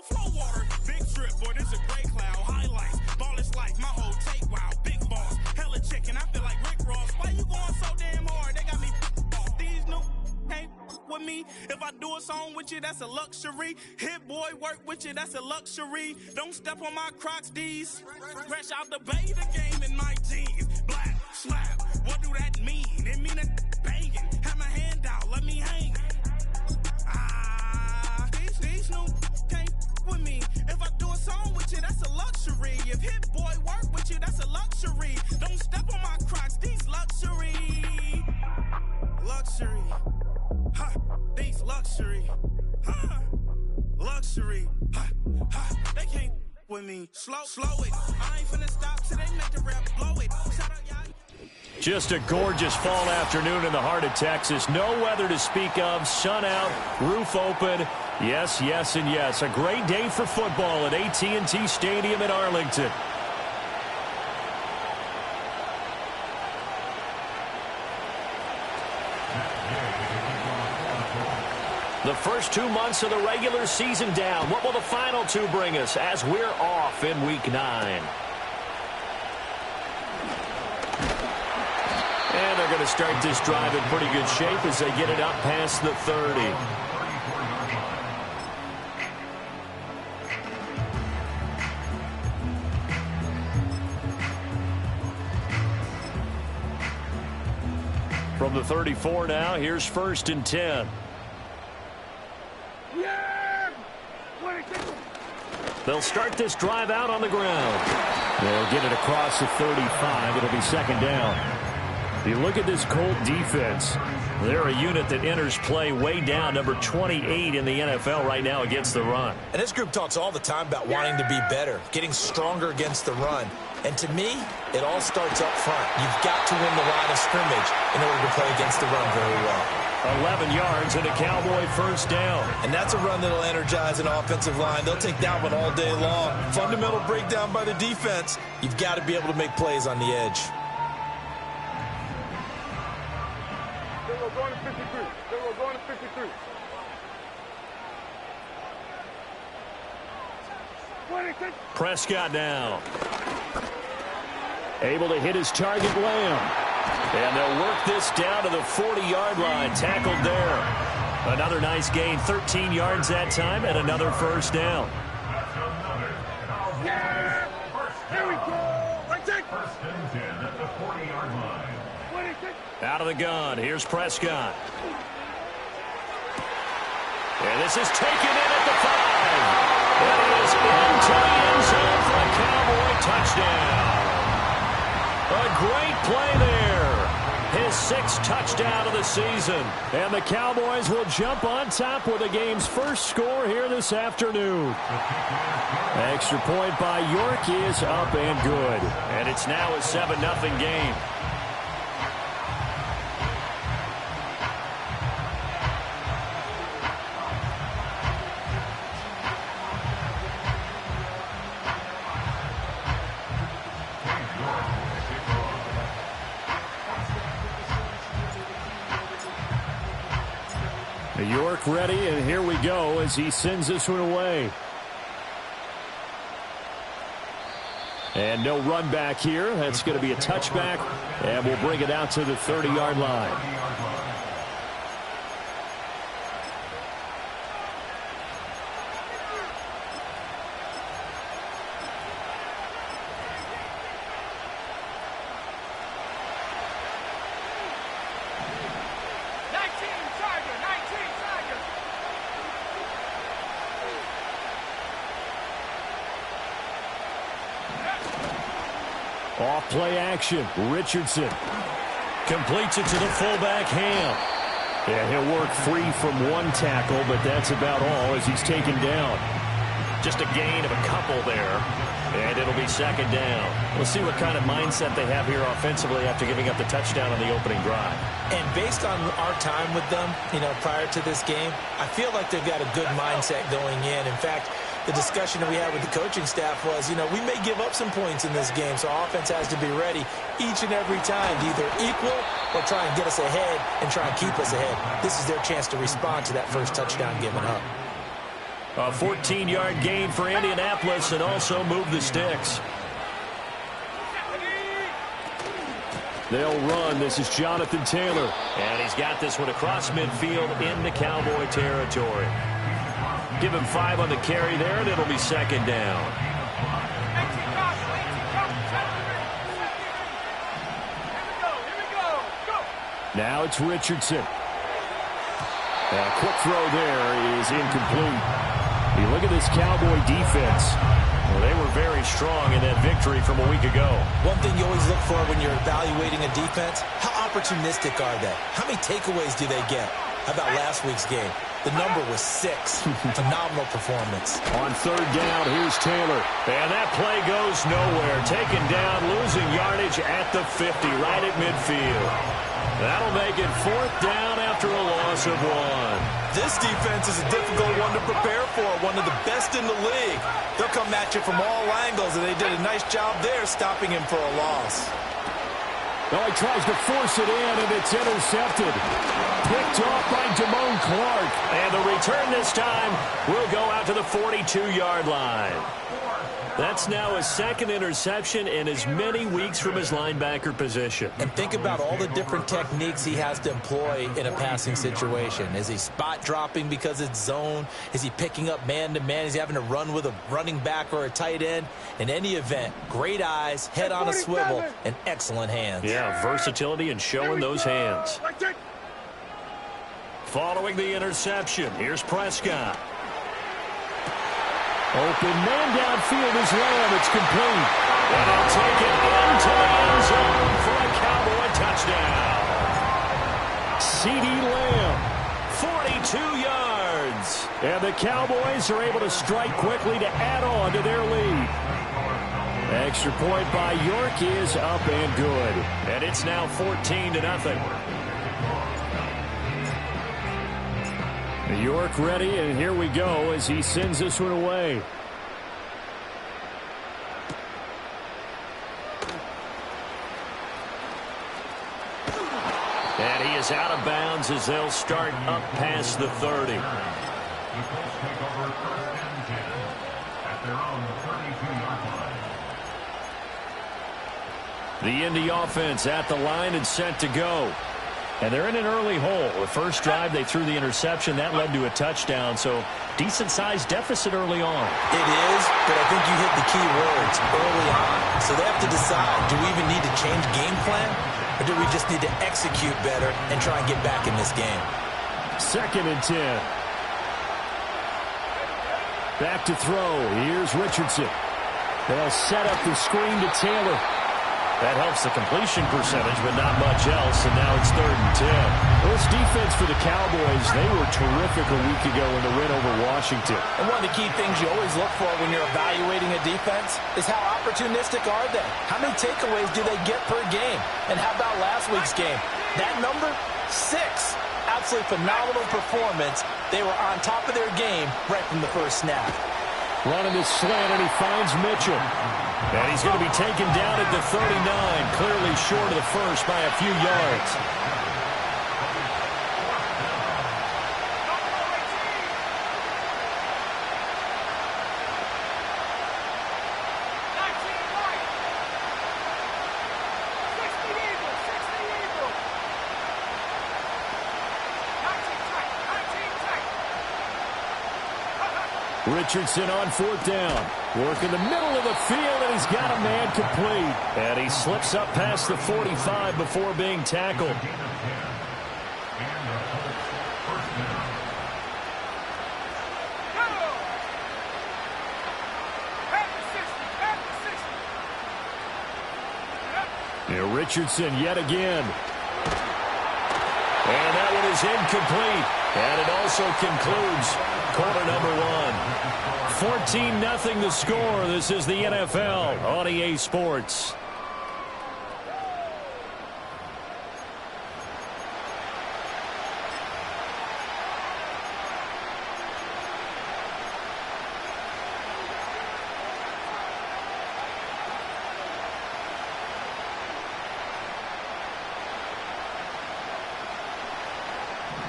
foul. Flow water, big trip, boy, this a gray cloud. Highlights, ball is life, my whole take, wow. Big balls, hella chicken, I feel like Rick Ross. Why you going so damn hard? They got me off. These new can't with me. If I do a song with you, that's a luxury. Hit boy, work with you, that's a luxury. Don't step on my Crocs, these. Fresh out the bay, the game in my jeans. Black, slap, what do that mean? It mean a banging. Have my hand out, let me hang. These new can't with me. If I do a song with you, that's a luxury. If hit boy work with you, that's a luxury. Don't step on my Crocs, these luxury. Luxury. Ha, these luxury. Ha, luxury. Ha, ha, they can't with me. Slow it. I ain't finna stop till they make the rap blow it. Shout out, y'all. Just a gorgeous fall afternoon in the heart of Texas. No weather to speak of. Sun out, roof open. Yes, yes, and yes. A great day for football at AT&T Stadium in Arlington. The first 2 months of the regular season down. What will the final two bring us as we're off in Week 9? And they're going to start this drive in pretty good shape as they get it up past the 30. From the 34 now, here's 1st and 10. They'll start this drive out on the ground. They'll get it across the 35. It'll be 2nd down. You look at this Colt defense. They're a unit that enters play way down, number 28 in the NFL right now against the run. And this group talks all the time about wanting to be better, getting stronger against the run. And to me, it all starts up front. You've got to win the line of scrimmage in order to play against the run very well. 11 yards and a Cowboy 1st down. And that's a run that'll energize an offensive line. They'll take that one all day long. Fundamental breakdown by the defense. You've got to be able to make plays on the edge. Going to 53. Going to 53. Prescott now. Able to hit his target, Lamb. And they'll work this down to the 40-yard line. Tackled there. Another nice gain. 13 yards that time and another 1st down. Here we go. Right there. 1st and 10 at the 40-yard line. Out of the gun. Here's Prescott. And this is taken in at the 5. That is into the end zone for a Cowboy touchdown. A great play there. His 6th touchdown of the season. And the Cowboys will jump on top with the game's first score here this afternoon. Extra point by York is up and good. And it's now a 7-0 game. York ready, and here we go as he sends this one away. And no run back here. That's going to be a touchback, and we'll bring it out to the 30-yard line. Off play action. Richardson completes it to the fullback, Ham. Yeah, he'll work free from one tackle, but that's about all as he's taken down. Just a gain of a couple there, and it'll be 2nd down. We'll see what kind of mindset they have here offensively after giving up the touchdown on the opening drive. And based on our time with them, prior to this game, I feel like they've got a good mindset going in. In fact, the discussion that we had with the coaching staff was, we may give up some points in this game, so our offense has to be ready each and every time to either equal or try and get us ahead and try and keep us ahead. This is their chance to respond to that first touchdown given up. A 14-yard gain for Indianapolis and also move the sticks. They'll run. This is Jonathan Taylor. And he's got this one across midfield into Cowboy territory. Give him 5 on the carry there, and it'll be second down. Now it's Richardson. A quick throw there is incomplete. You look at this Cowboy defense. Well, they were very strong in that victory from a week ago. One thing you always look for when you're evaluating a defense, how opportunistic are they? How many takeaways do they get? How about last week's game? The number was 6. Phenomenal performance. On third down, here's Taylor. And that play goes nowhere. Taken down, losing yardage at the 50, right at midfield. That'll make it 4th down after a loss of 1. This defense is a difficult one to prepare for, one of the best in the league. They'll come at you from all angles, and they did a nice job there stopping him for a loss. Well, he tries to force it in, and it's intercepted. Picked off by Damone Clark. And the return this time will go out to the 42-yard line. That's now his 2nd interception in as many weeks from his linebacker position. And think about all the different techniques he has to employ in a passing situation. Is he spot dropping because it's zone? Is he picking up man-to-man? Is he having to run with a running back or a tight end? In any event, great eyes, head on a swivel, and excellent hands. Yeah, versatility and showing those hands. Following the interception, here's Prescott. Open man downfield is Lamb. It's complete. And he'll take it into the end zone for a Cowboy touchdown. CeeDee Lamb, 42 yards. And the Cowboys are able to strike quickly to add on to their lead. Extra point by York is up and good. And it's now 14-0. York ready, and here we go as he sends this one away. And he is out of bounds as they'll start up past the 30. The Colts take over 1st and 10 at their own 32-yard line. The Indy offense at the line and set to go. And they're in an early hole. The first drive, they threw the interception. That led to a touchdown, so decent-sized deficit early on. It is, but I think you hit the key words early on. So they have to decide, do we even need to change game plan, or do we just need to execute better and try and get back in this game? 2nd and 10. Back to throw. Here's Richardson. They'll set up the screen to Taylor. That helps the completion percentage, but not much else, and now it's 3rd and 10. Well, this defense for the Cowboys, they were terrific a week ago in the win over Washington. And one of the key things you always look for when you're evaluating a defense is how opportunistic are they? How many takeaways do they get per game? And how about last week's game? That number, 6. Absolutely phenomenal performance. They were on top of their game right from the first snap. Running this slant, and he finds Mitchell. And he's going to be taken down at the 39, clearly short of the first by a few yards. Richardson on 4th down. Work in the middle of the field, and he's got a man complete. And he slips up past the 45 before being tackled. Yeah, Richardson yet again. And that one is incomplete. And it also concludes quarter number 1. 14-0 the score. This is the NFL on EA Sports.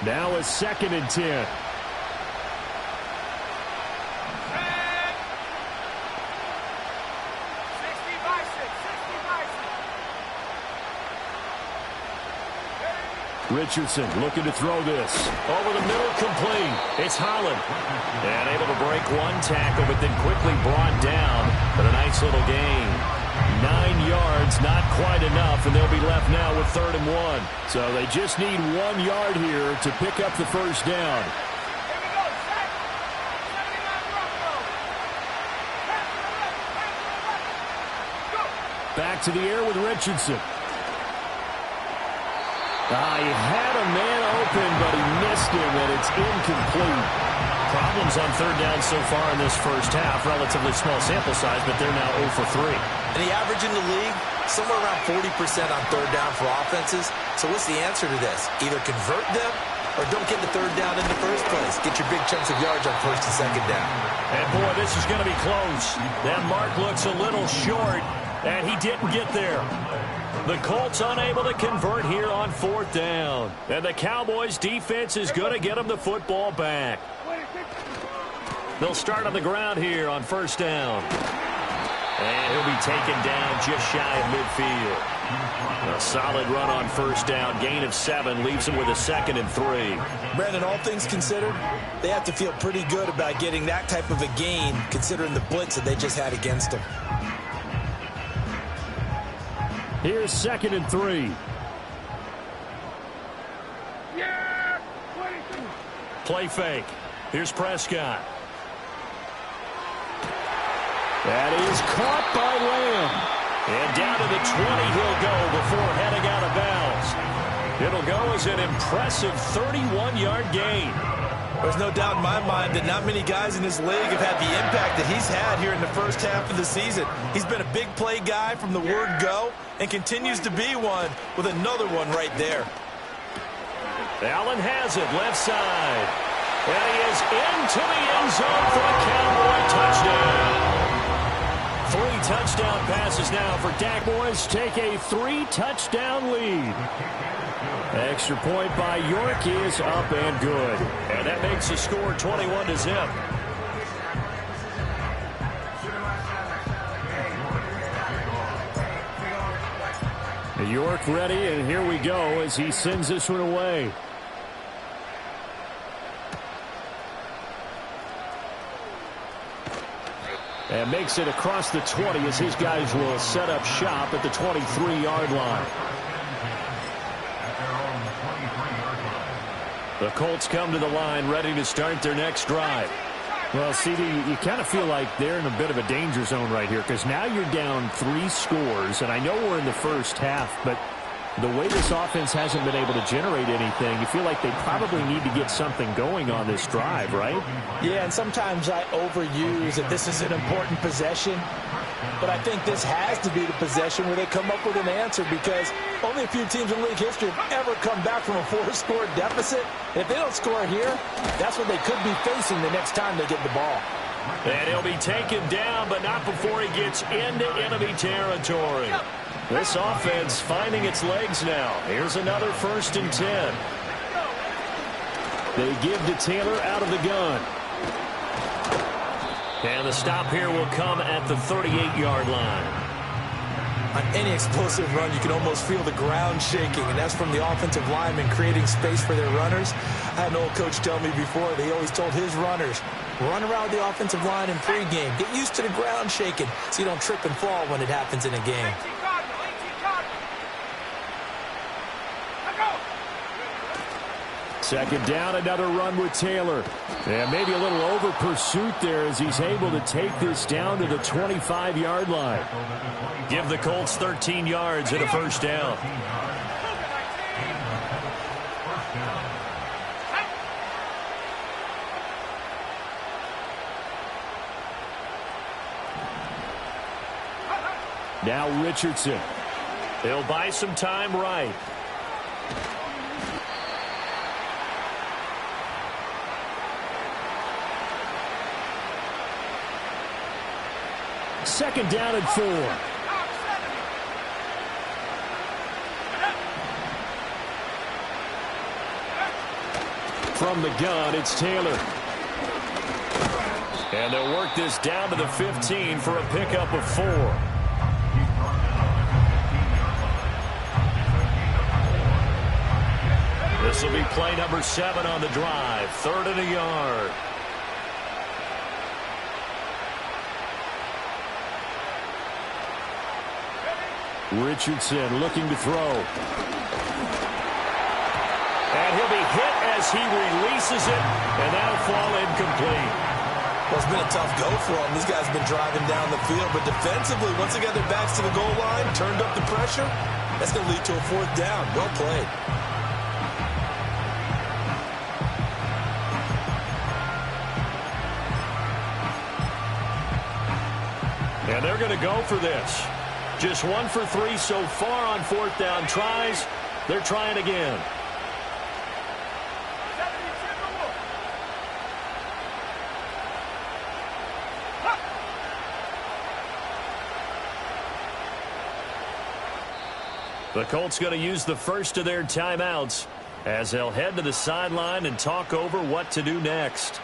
Now a 2nd and 10. Richardson looking to throw this. Over the middle, complete. It's Holland. And able to break one tackle, but then quickly brought down. But a nice little gain. 9 yards, not quite enough, and they'll be left now with 3rd and 1. So they just need 1 yard here to pick up the first down. Back to the air with Richardson. He had a man open, but he missed him, and it's incomplete. Problems on 3rd down so far in this first half. Relatively small sample size, but they're now 0 for 3. And the average in the league, somewhere around 40% on 3rd down for offenses. So what's the answer to this? Either convert them or don't get the 3rd down in the first place. Get your big chunks of yards on 1st and 2nd down. And, boy, this is going to be close. That mark looks a little short, and he didn't get there. The Colts unable to convert here on 4th down. And the Cowboys' defense is going to get them the football back. They'll start on the ground here on 1st down. And he'll be taken down just shy of midfield. A solid run on 1st down. Gain of 7 leaves him with a 2nd and 3. Brandon, all things considered, they have to feel pretty good about getting that type of a gain considering the blitz that they just had against them. Here's 2nd and 3. Yeah! Play fake. Here's Prescott. That is caught by Lamb. And down to the 20 he'll go before heading out of bounds. It'll go as an impressive 31-yard gain. There's no doubt in my mind that not many guys in this league have had the impact that he's had here in the first half of the season. He's been a big play guy from the word go and continues to be one with another one right there. Allen has it left side. And he is into the end zone for a Cowboy touchdown. 3 touchdown passes now for Dak. Boys take a 3-touchdown lead. Extra point by York is up and good. And that makes the score 21-0. York ready, and here we go as he sends this one away. And makes it across the 20 as his guys will set up shop at the 23-yard line. The Colts come to the line ready to start their next drive. Well, CD, you kind of feel like they're in a bit of a danger zone right here because now you're down 3 scores, and I know we're in the first half, but the way this offense hasn't been able to generate anything, you feel like they probably need to get something going on this drive, right? Yeah, and sometimes I overuse that this is an important possession, but I think this has to be the possession where they come up with an answer because only a few teams in league history have ever come back from a 4-score deficit. And if they don't score here, that's what they could be facing the next time they get the ball. And he'll be taken down, but not before he gets into enemy territory. This offense finding its legs now. Here's another 1st and 10. They give to Taylor out of the gun. And the stop here will come at the 38-yard line. On any explosive run, you can almost feel the ground shaking, and that's from the offensive linemen creating space for their runners. I had an old coach tell me before, they always told his runners, run around the offensive line in pregame. Get used to the ground shaking so you don't trip and fall when it happens in a game. Second down, another run with Taylor. And maybe a little over pursuit there as he's able to take this down to the 25-yard line. Give the Colts 13 yards and a 1st down. Now Richardson. He'll buy some time right. Second down and 4. From the gun, it's Taylor. And they'll work this down to the 15 for a pickup of 4. This will be play number 7 on the drive. 3rd and a yard. Richardson looking to throw. And he'll be hit as he releases it, and that'll fall incomplete. Well, it's been a tough go for them. These guys have been driving down the field, but defensively, once they got their backs to the goal line, turned up the pressure, that's going to lead to a 4th down. Well played. And they're going to go for this. Just 1 for 3 so far on 4th down tries. They're trying again. The Colts going to use the first of their timeouts as they'll head to the sideline and talk over what to do next.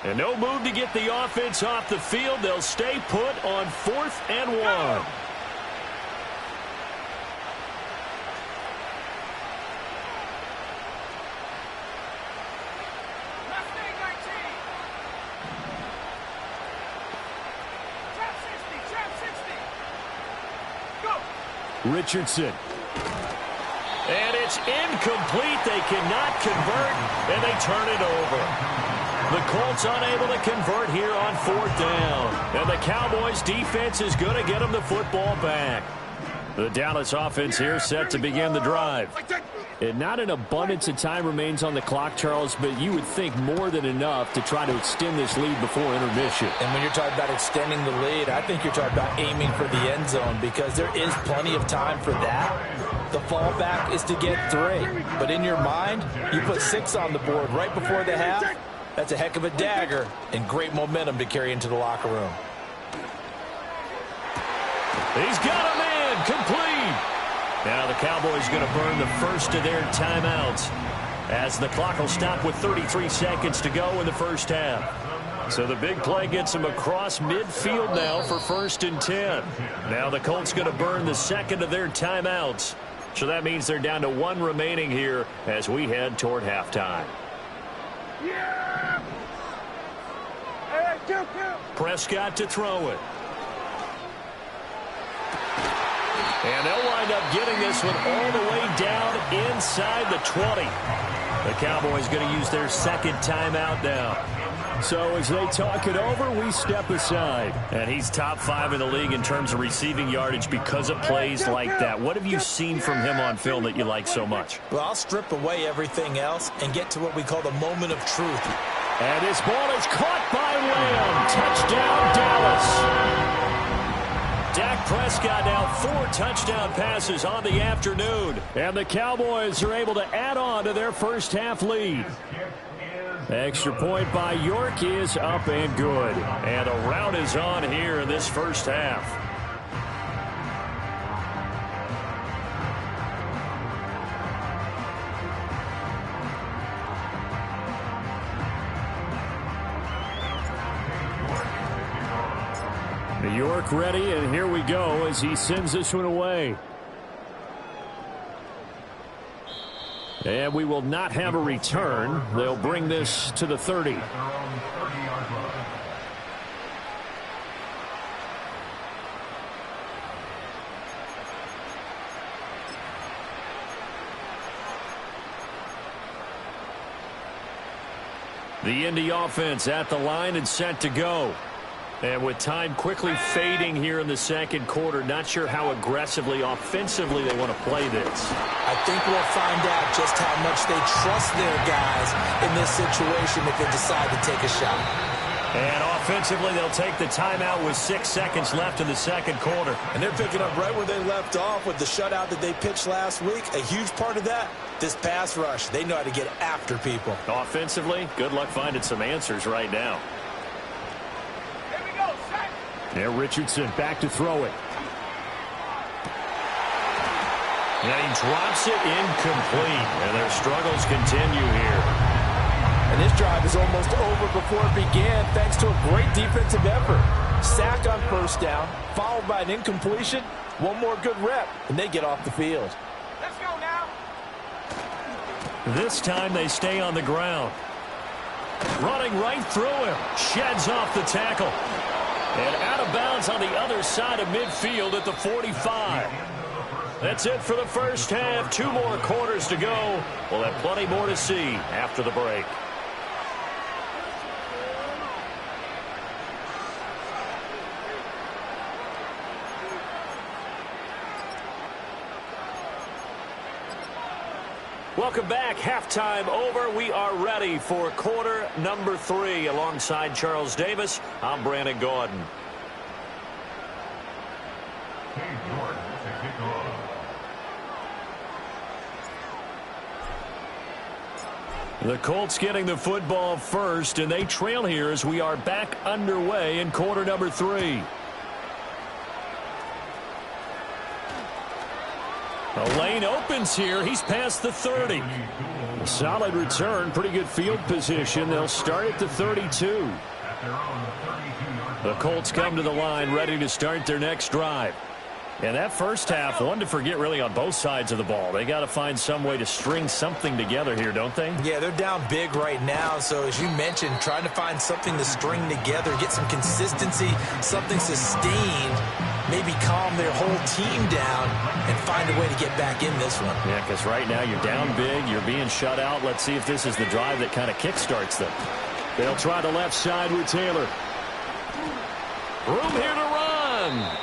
And no move to get the offense off the field. They'll stay put on 4th and 1. Richardson. And it's incomplete. They cannot convert, and they turn it over. The Colts unable to convert here on 4th down. And the Cowboys defense is going to get them the football back. The Dallas offense here set to begin the drive. And not an abundance of time remains on the clock, Charles, but you would think more than enough to try to extend this lead before intermission. And when you're talking about extending the lead, I think you're talking about aiming for the end zone because there is plenty of time for that. The fallback is to get 3. But in your mind, you put 6 on the board right before the half. That's a heck of a dagger and great momentum to carry into the locker room. He's got him in. Complete. Now the Cowboys going to burn the first of their timeouts as the clock will stop with 33 seconds to go in the first half. So the big play gets them across midfield now for 1st and 10. Now the Colts going to burn the second of their timeouts. So that means they're down to 1 remaining here as we head toward halftime. Prescott to throw it. And they'll wind up getting this one all the way down inside the 20. The Cowboys going to use their 2nd timeout now. So as they talk it over, we step aside. And he's top 5 in the league in terms of receiving yardage because of plays like that. What have you seen from him on film that you like so much? Well, I'll strip away everything else and get to what we call the moment of truth. And this ball is caught by Lamb. Touchdown, Dallas. Dak Prescott now 4 touchdown passes on the afternoon. And the Cowboys are able to add on to their first half lead. Extra point by York is up and good. And a rout is on here in this first half. New York ready, and here we go as he sends this one away. And we will not have a return. They'll bring this to the 30. The Indy offense at the line and set to go. And with time quickly fading here in the second quarter, not sure how aggressively, offensively they want to play this. I think we'll find out just how much they trust their guys in this situation if they decide to take a shot. And offensively, they'll take the timeout with 6 seconds left in the second quarter. And they're picking up right where they left off with the shutout that they pitched last week. A huge part of that, this pass rush. They know how to get after people. Offensively, good luck finding some answers right now. Now Richardson back to throw it. And he drops it incomplete. And their struggles continue here. And And this drive is almost over before it began thanks to a great defensive effort. Sack on first down, followed by an incompletion. One more good rep, and they get off the field. Let's go now. This time they stay on the ground. Running right through him. Sheds off the tackle. And out of bounds on the other side of midfield at the 45. That's it for the first half. 2 more quarters to go. We'll have plenty more to see after the break. Welcome back. Halftime over. We are ready for quarter number 3. Alongside Charles Davis, I'm Brandon Gordon. The Colts getting the football first, and they trail here as we are back underway in quarter number 3. The lane opens here. He's past the 30. Solid return. Pretty good field position. They'll start at the 32. The Colts come to the line ready to start their next drive. And that first half, one to forget really on both sides of the ball. They got to find some way to string something together here, don't they? Yeah, they're down big right now. So as you mentioned, trying to find something to string together, get some consistency, something sustained, maybe calm their whole team down and find a way to get back in this one. Yeah, because right now you're down big, you're being shut out. Let's see if this is the drive that kind of kickstarts them. They'll try the left side with Taylor. Room here to run.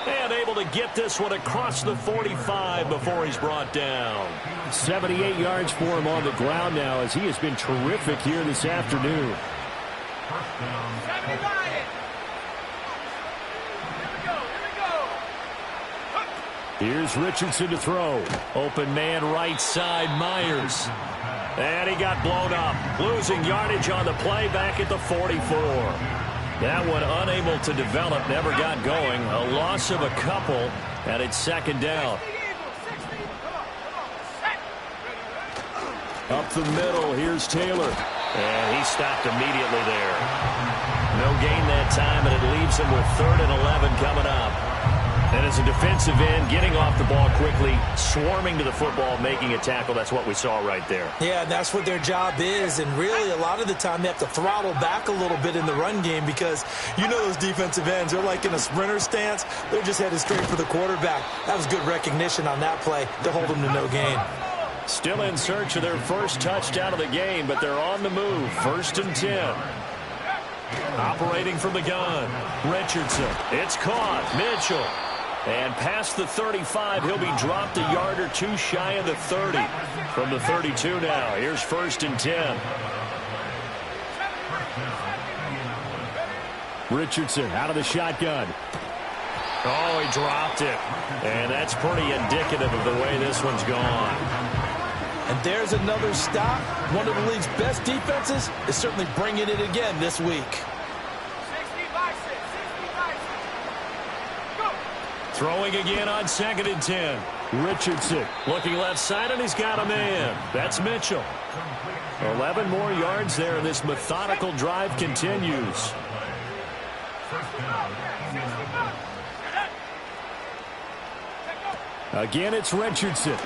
And able to get this one across the 45 before he's brought down. 78 yards for him on the ground now as he has been terrific here this afternoon. Here's Richardson to throw. Open man right side, Myers. And he got blown up. Losing yardage on the play back at the 44. That one unable to develop, never got going. A loss of a couple, and it's second down. Up the middle, here's Taylor. And he stopped immediately there. No gain that time, and it leaves him with 3rd and 11 coming up. And as a defensive end, getting off the ball quickly, swarming to the football, making a tackle, that's what we saw right there. Yeah, that's what their job is. And really, a lot of the time, they have to throttle back a little bit in the run game because you know those defensive ends, they're like in a sprinter stance. They're just headed straight for the quarterback. That was good recognition on that play to hold them to no gain. Still in search of their first touchdown of the game, but they're on the move. 1st and 10. Operating from the gun. Richardson. It's caught. Mitchell. And past the 35, he'll be dropped a yard or two shy of the 30. From the 32 now, here's 1st and 10. Richardson out of the shotgun. Oh, he dropped it. And that's pretty indicative of the way this one's gone. And there's another stop. One of the league's best defenses is certainly bringing it again this week. Throwing again on 2nd and 10. Richardson looking left side, and he's got a man. That's Mitchell. 11 more yards there, and this methodical drive continues. Again, it's Richardson.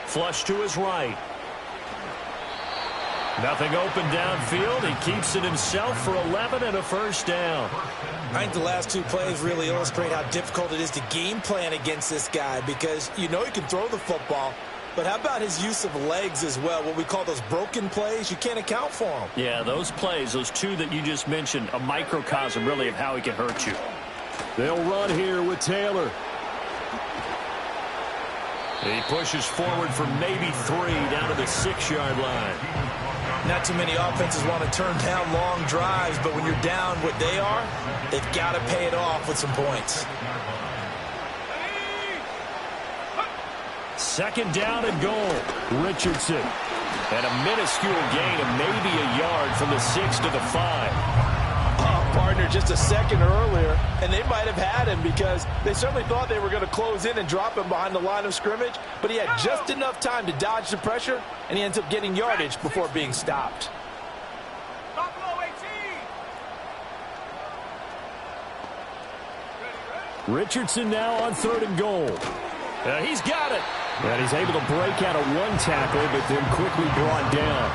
Flush to his right. Nothing open downfield. He keeps it himself for 11 and a first down. I think the last 2 plays really illustrate how difficult it is to game plan against this guy because you know he can throw the football, but how about his use of legs as well, what we call those broken plays? You can't account for them. Yeah, those plays, those 2 that you just mentioned, a microcosm really of how he can hurt you. They'll run here with Taylor. He pushes forward for maybe 3 down to the 6-yard line. Not too many offenses want to turn down long drives, but when you're down what they are, they've got to pay it off with some points. 2nd down and goal. Richardson. And a minuscule gain of maybe a yard from the 6 to the 5. Partner just a second earlier, and they might have had him because they certainly thought they were going to close in and drop him behind the line of scrimmage, but he had just enough time to dodge the pressure, and he ends up getting yardage before being stopped. Richardson now on 3rd and goal. He's got it. And he's able to break out of one tackle, but then quickly brought down.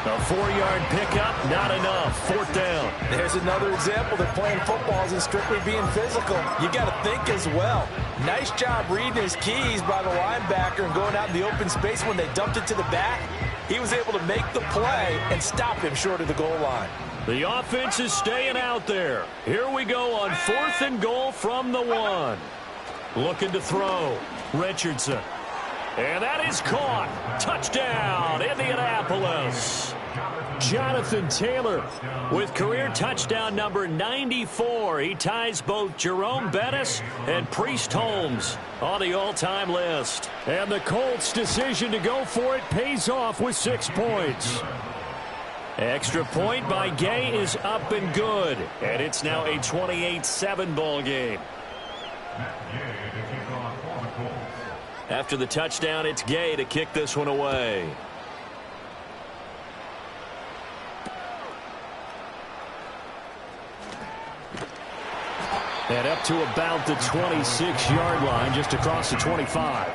A 4-yard pickup, not enough. 4th down. There's another example that playing football isn't strictly being physical. You got to think as well. Nice job reading his keys by the linebacker and going out in the open space when they dumped it to the back. He was able to make the play and stop him short of the goal line. The offense is staying out there. Here we go on 4th and goal from the 1. Looking to throw. Richardson. And that is caught. Touchdown, Indianapolis. Jonathan Taylor with career touchdown number 94. He ties both Jerome Bettis and Priest Holmes on the all-time list. And the Colts' decision to go for it pays off with 6 points. Extra point by Gay is up and good. And it's now a 28-7 ball game. After the touchdown, it's Gay to kick this one away. And up to about the 26-yard line, just across the 25.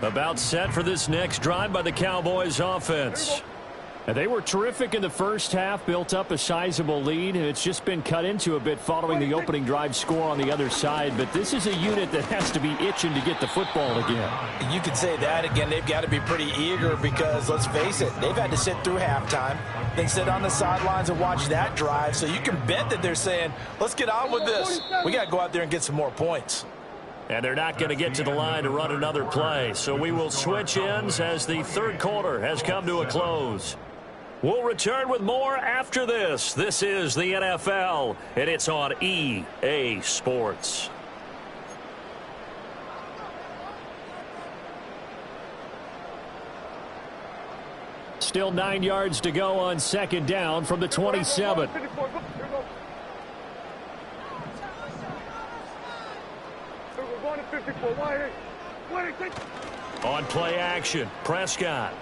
About set for this next drive by the Cowboys offense. And they were terrific in the first half, built up a sizable lead, and it's just been cut into a bit following the opening drive score on the other side. But this is a unit that has to be itching to get the football again. You could say that again. They've got to be pretty eager because, let's face it, they've had to sit through halftime, then sit on the sidelines and watch that drive. So you can bet that they're saying, let's get on with this. We got to go out there and get some more points. And they're not going to get to the line to run another play. So we will switch ends as the third quarter has come to a close. We'll return with more after this. This is the NFL, and it's on EA Sports. Still 9 yards to go on 2nd down from the 27. On play action, Prescott.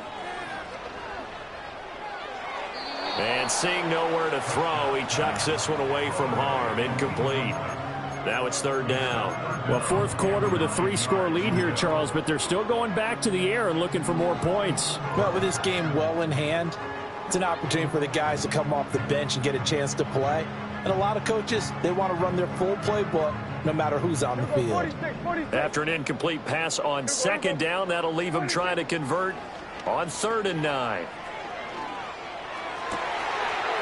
And seeing nowhere to throw, he chucks this one away from harm. Incomplete. Now it's 3rd down. Well, 4th quarter with a 3-score lead here, Charles, but they're still going back to the air and looking for more points. Well, with this game well in hand, it's an opportunity for the guys to come off the bench and get a chance to play. And a lot of coaches, they want to run their full playbook no matter who's on the field. After an incomplete pass on 2nd down, that'll leave him trying to convert on 3rd and 9.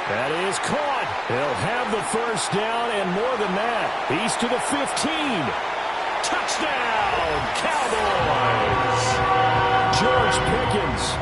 That is caught. He'll have the 1st down and more than that. He's to the 15. Touchdown, Cowboys. George Pickens,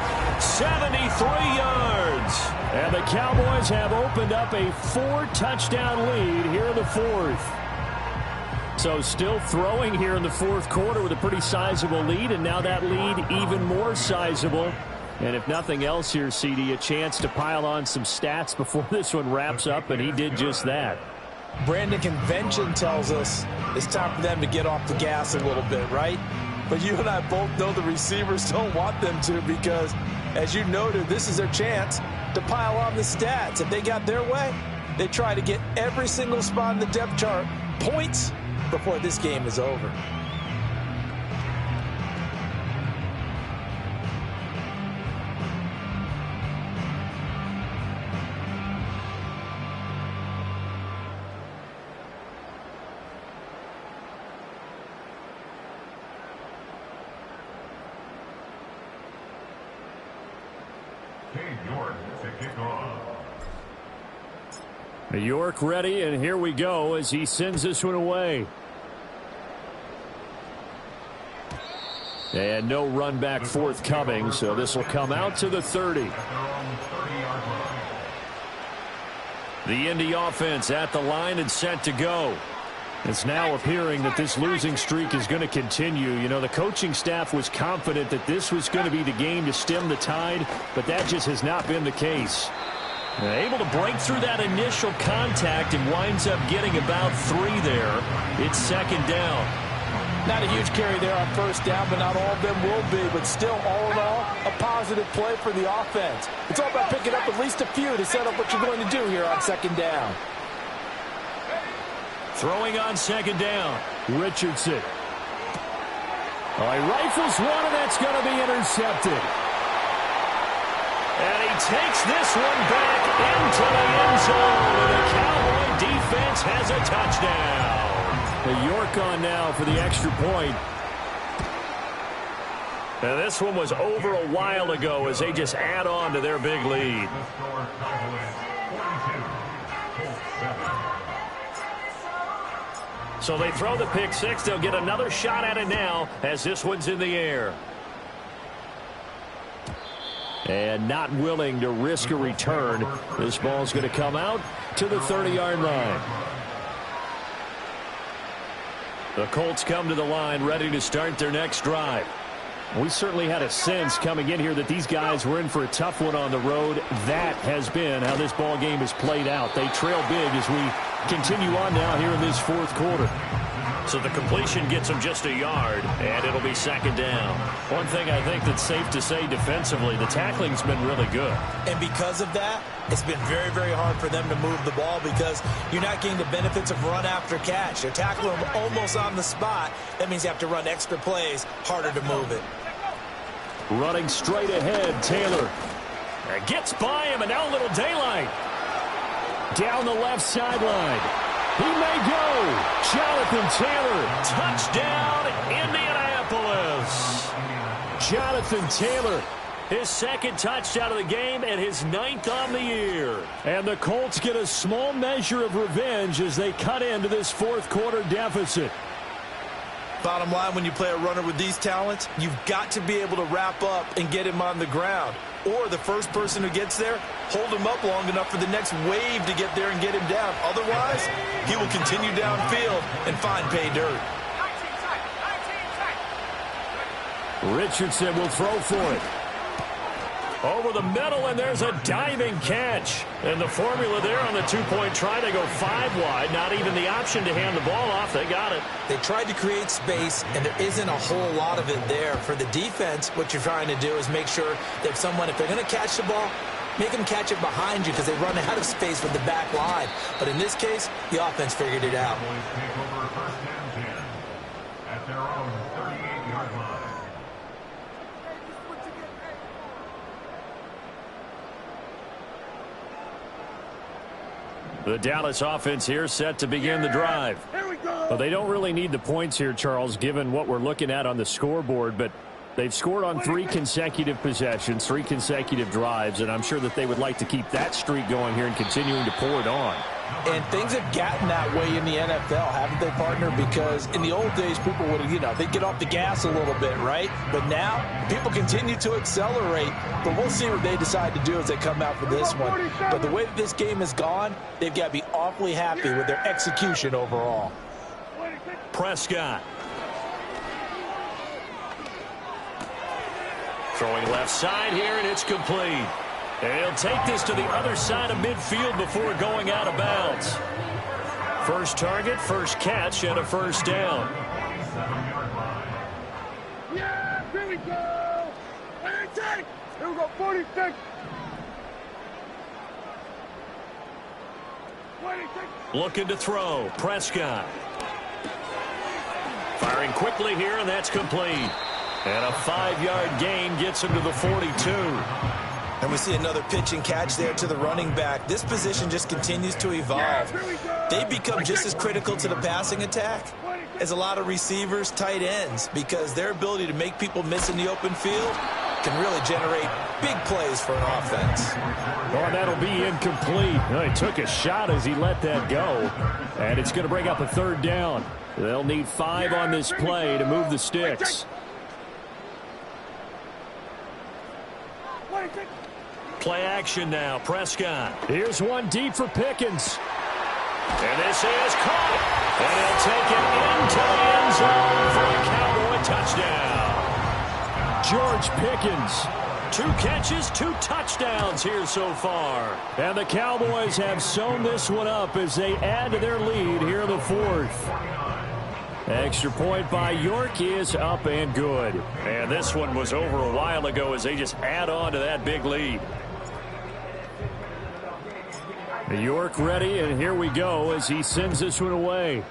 73 yards. And the Cowboys have opened up a 4-touchdown lead here in the 4th. So still throwing here in the 4th quarter with a pretty sizable lead, and now that lead even more sizable. And if nothing else here, CD, a chance to pile on some stats before this one wraps up, and he did just that. Brandon, convention tells us it's time for them to get off the gas a little bit, right? But you and I both know the receivers don't want them to because, as you noted, this is their chance to pile on the stats. If they got their way, they try to get every single spot in the depth chart points before this game is over. York ready, and here we go as he sends this one away. And no run back forthcoming, so this will come out to the 30. The Indy offense at the line and set to go. It's now appearing that this losing streak is going to continue. You know, the coaching staff was confident that this was going to be the game to stem the tide, but that just has not been the case. Able to break through that initial contact and winds up getting about 3 there. It's 2nd down. Not a huge carry there on first down, but not all of them will be. But still, all in all, a positive play for the offense. It's all about picking up at least a few to set up what you're going to do here on second down. Throwing on second down, Richardson. Oh, he rifles one, and that's going to be intercepted. And he takes this one back into the end zone, and the Cowboy defense has a touchdown. The York on now for the extra point. And this one was over a while ago as they just add on to their big lead. So they throw the pick six. They'll get another shot at it now as this one's in the air. And not willing to risk a return. This ball's going to come out to the 30-yard line. The Colts come to the line ready to start their next drive. We certainly had a sense coming in here that these guys were in for a tough one on the road. That has been how this ball game has played out. They trail big as we continue on now here in this fourth quarter. So the completion gets them just a yard, and it'll be second down. One thing I think that's safe to say defensively, the tackling's been really good. And because of that, it's been very, very hard for them to move the ball because you're not getting the benefits of run after catch. They're tackling them almost on the spot. That means you have to run extra plays, harder to move it. Running straight ahead, Taylor. Gets by him, and now a little daylight. Down the left sideline. He may go. Jonathan Taylor. Touchdown, Indianapolis. Jonathan Taylor. His second touchdown of the game and his 9th on the year. And the Colts get a small measure of revenge as they cut into this fourth quarter deficit. Bottom line, when you play a runner with these talents, you've got to be able to wrap up and get him on the ground. Or the first person who gets there, hold him up long enough for the next wave to get there and get him down. Otherwise, he will continue downfield and find pay dirt. Richardson will throw for it. Over the middle, and there's a diving catch. And the formula there on the two-point try, they go 5 wide. Not even the option to hand the ball off. They got it. They tried to create space, and there isn't a whole lot of it there. For the defense, what you're trying to do is make sure that if they're going to catch the ball, make them catch it behind you because they run out of space with the back line. But in this case, the offense figured it out. At their own 38-yard line. The Dallas offense here set to begin the drive. Well, they don't really need the points here, Charles, given what we're looking at on the scoreboard, but they've scored on 3 consecutive possessions, 3 consecutive drives, and I'm sure that they would like to keep that streak going here and continuing to pour it on. And things have gotten that way in the NFL, haven't they, partner? Because in the old days, people would, they'd get off the gas a little bit, right? But now, people continue to accelerate. But we'll see what they decide to do as they come out for this one. But the way that this game has gone, they've got to be awfully happy with their execution overall. Prescott. Throwing left side here, and it's complete. And he'll take this to the other side of midfield before going out of bounds. First target, first catch, and a first down. Yeah, here we go. Here we go, 46. 26. Looking to throw, Prescott. Firing quickly here, and that's complete. And a 5-yard gain gets him to the 42. And we see another pitch and catch there to the running back. This position just continues to evolve. They become just as critical to the passing attack as a lot of receivers, tight ends, because their ability to make people miss in the open field can really generate big plays for an offense. Oh, that'll be incomplete. He took a shot as he let that go. And it's going to bring up a third down. They'll need 5 on this play to move the sticks. Play action now, Prescott. Here's one deep for Pickens. And this is caught. And he'll take it into the end zone for a Cowboy touchdown. George Pickens. 2 catches, 2 touchdowns here so far. And the Cowboys have sewn this one up as they add to their lead here in the fourth. Extra point by York is up and good. And this one was over a while ago as they just add on to that big lead. York ready, and here we go as he sends this one away.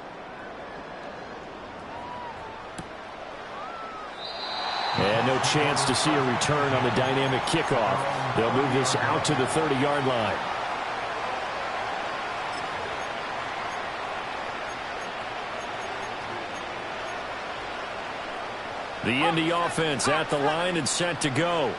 And no chance to see a return on the dynamic kickoff. They'll move this out to the 30-yard line. The Indy offense at the line and set to go.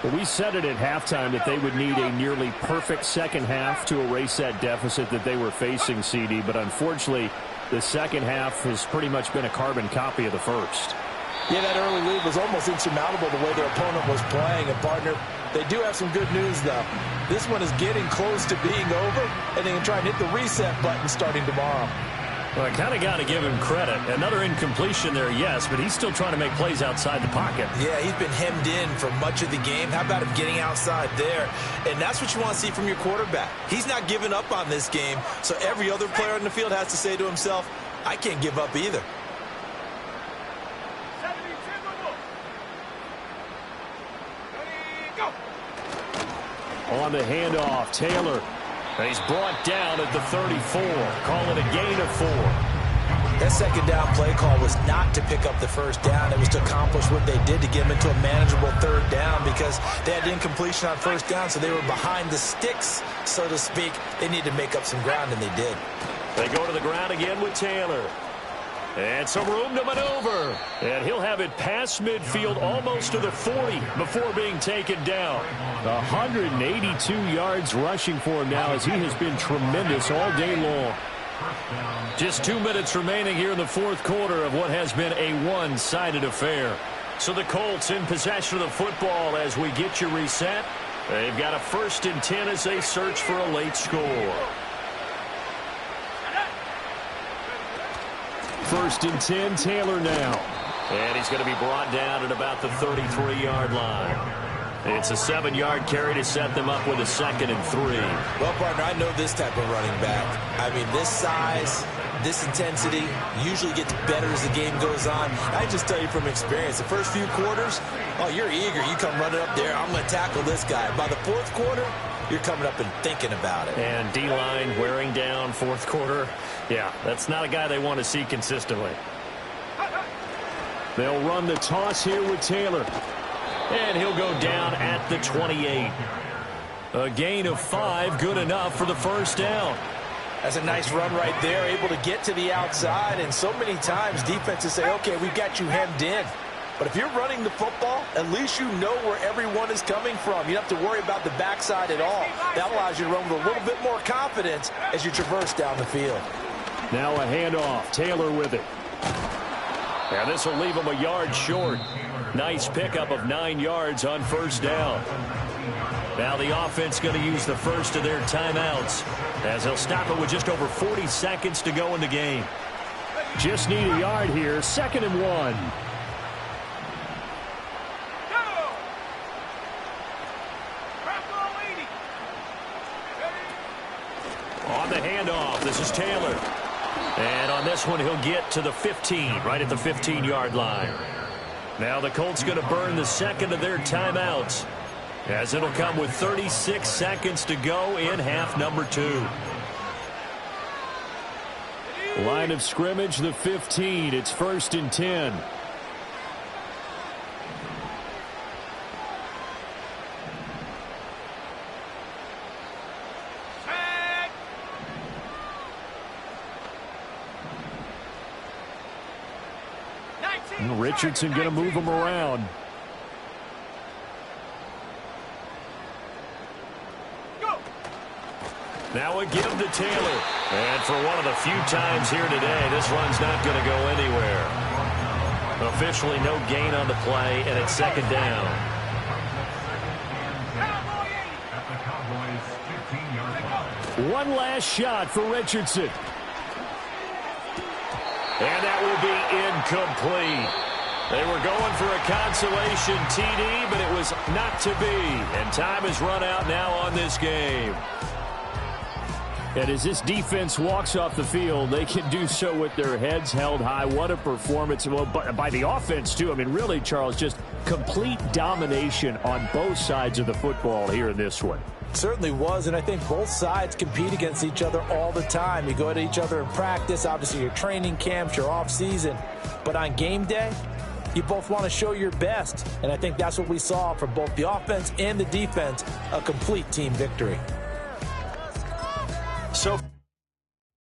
Well, we said it at halftime that they would need a nearly perfect second half to erase that deficit that they were facing, CD. But unfortunately, the second half has pretty much been a carbon copy of the first. Yeah, that early lead was almost insurmountable the way their opponent was playing. And, partner, they do have some good news, though. This one is getting close to being over, and they can try and hit the reset button starting tomorrow. Well, I kind of got to give him credit. Another incompletion there, yes, but he's still trying to make plays outside the pocket. Yeah, he's been hemmed in for much of the game. How about him getting outside there? And that's what you want to see from your quarterback. He's not giving up on this game, so every other player on the field has to say to himself, I can't give up either. On the handoff, Taylor. He's brought down at the 34. Call it a gain of 4. That second down play call was not to pick up the first down. It was to accomplish what they did to get them into a manageable third down because they had incompletion on first down, so they were behind the sticks, so to speak. They needed to make up some ground, and they did. They go to the ground again with Taylor. And some room to maneuver. And he'll have it past midfield almost to the 40 before being taken down. 182 yards rushing for him now as he has been tremendous all day long. Just 2 minutes remaining here in the fourth quarter of what has been a one-sided affair. So the Colts in possession of the football as we get you reset. They've got a 1st and 10 as they search for a late score. 1st and 10, Taylor now. And he's going to be brought down at about the 33-yard line. It's a 7-yard carry to set them up with a 2nd and 3. Well, partner, I know this type of running back. I mean, this size, this intensity usually gets better as the game goes on. I just tell you from experience, the first few quarters, oh, you're eager. You come running up there, I'm going to tackle this guy. By the fourth quarter, you're coming up and thinking about it. And D-line wearing down fourth quarter. Yeah, that's not a guy they want to see consistently. They'll run the toss here with Taylor. And he'll go down at the 28. A gain of 5, good enough for the first down. That's a nice run right there, able to get to the outside. And so many times defenses say, okay, we've got you hemmed in. But if you're running the football, at least you know where everyone is coming from. You don't have to worry about the backside at all. That allows you to run with a little bit more confidence as you traverse down the field. Now a handoff. Taylor with it. And this will leave him a yard short. Nice pickup of 9 yards on first down. Now the offense going to use the first of their timeouts as they'll stop it with just over 40 seconds to go in the game. Just need a yard here. 2nd and 1. On the handoff, this is Taylor. And on this one, he'll get to the 15, right at the 15-yard line. Now the Colts going to burn the 2nd of their timeouts as it'll come with 36 seconds to go in half number 2. Line of scrimmage, the 15. It's 1st and 10. Richardson going to move him around. Now a give to Taylor. And for one of the few times here today, this run's not going to go anywhere. Officially no gain on the play, and it's 2nd down. One last shot for Richardson. And that will be incomplete. They were going for a consolation TD, but it was not to be. And time has run out now on this game. And as this defense walks off the field, they can do so with their heads held high. What a performance. Well, by the offense, too. I mean, really, Charles, just complete domination on both sides of the football here in this one. Certainly was, and I think both sides compete against each other all the time. You go at each other in practice, obviously your training camps, your off-season. But on game day, you both want to show your best. And I think that's what we saw from both the offense and the defense, a complete team victory. So